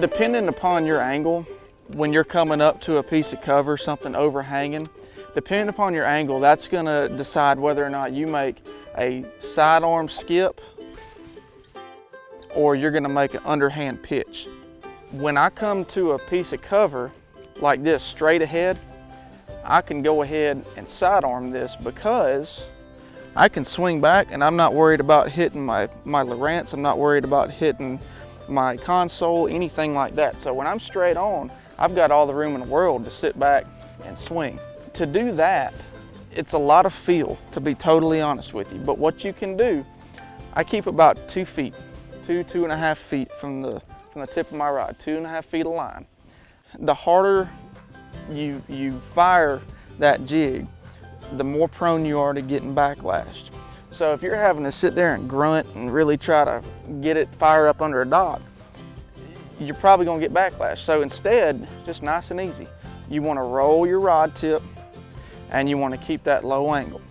Depending upon your angle, when you're coming up to a piece of cover, something overhanging, depending upon your angle, that's gonna decide whether or not you make a sidearm skip or you're gonna make an underhand pitch. When I come to a piece of cover like this straight ahead, I can go ahead and sidearm this because I can swing back and I'm not worried about hitting my Lowrance, I'm not worried about hitting my console, anything like that. So when I'm straight on, I've got all the room in the world to sit back and swing. To do that, it's a lot of feel, to be totally honest with you. But what you can do, I keep about 2 feet, 2.5 feet from the tip of my rod, 2.5 feet of line. The harder you fire that jig, the more prone you are to getting backlashed. So if you're having to sit there and grunt and really try to get it fire up under a dock, you're probably gonna get backlash. So instead, just nice and easy. You wanna roll your rod tip and you wanna keep that low angle.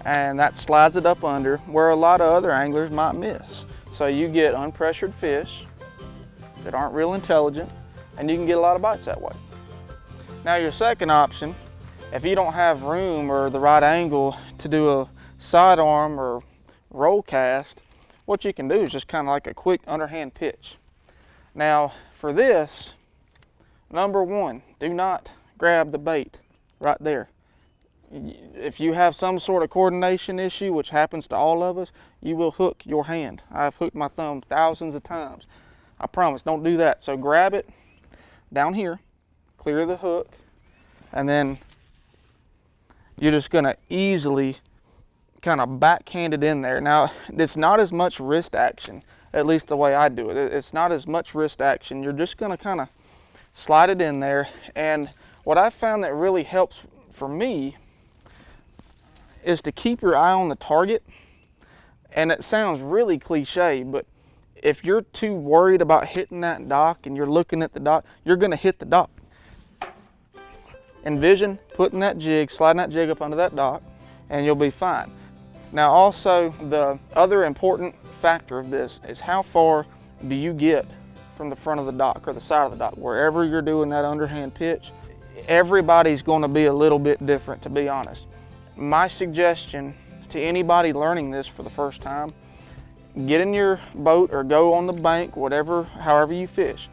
And that slides it up under where a lot of other anglers might miss. So you get unpressured fish that aren't real intelligent, and you can get a lot of bites that way. Now your second option, if you don't have room or the right angle to do a sidearm or roll cast, what you can do is just kind of like a quick underhand pitch. Now for this, number one, do not grab the bait right there. If you have some sort of coordination issue, which happens to all of us, you will hook your hand. I've hooked my thumb thousands of times. I promise, don't do that. So grab it down here, clear the hook, and then you're just gonna easily kind of backhand it in there. Now, it's not as much wrist action, at least the way I do it. It's not as much wrist action. You're just gonna kind of slide it in there. And what I found that really helps for me is to keep your eye on the target. And it sounds really cliche, but if you're too worried about hitting that dock and you're looking at the dock, you're gonna hit the dock. Envision putting that jig, sliding that jig up under that dock, and you'll be fine. Now also, the other important factor of this is how far do you get from the front of the dock or the side of the dock. Wherever you're doing that underhand pitch, everybody's gonna be a little bit different, to be honest. My suggestion to anybody learning this for the first time, get in your boat or go on the bank, however you fish,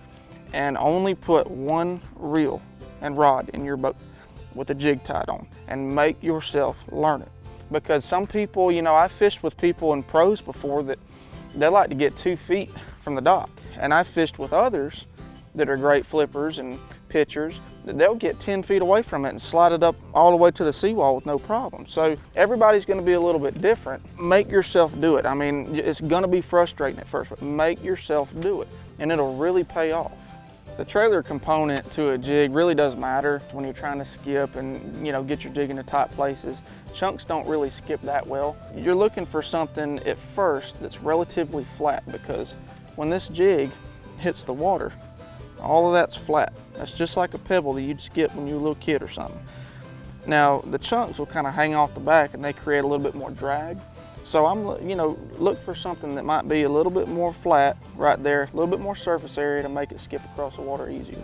and only put one reel and rod in your boat with a jig tied on, and make yourself learn it. Because some people, you know, I fished with people and pros before that they like to get 2 feet from the dock, and I fished with others that are great flippers and pitchers that they'll get 10 feet away from it and slide it up all the way to the seawall with no problem. So everybody's gonna be a little bit different. Make yourself do it. I mean, it's gonna be frustrating at first, but make yourself do it, and it'll really pay off. The trailer component to a jig really does matter when you're trying to skip and, you know, get your jig into tight places. Chunks don't really skip that well. You're looking for something at first that's relatively flat, because when this jig hits the water, all of that's flat. That's just like a pebble that you'd skip when you were a little kid or something. Now, the chunks will kind of hang off the back and they create a little bit more drag. So look for something that might be a little bit more flat right there, a little bit more surface area to make it skip across the water easier.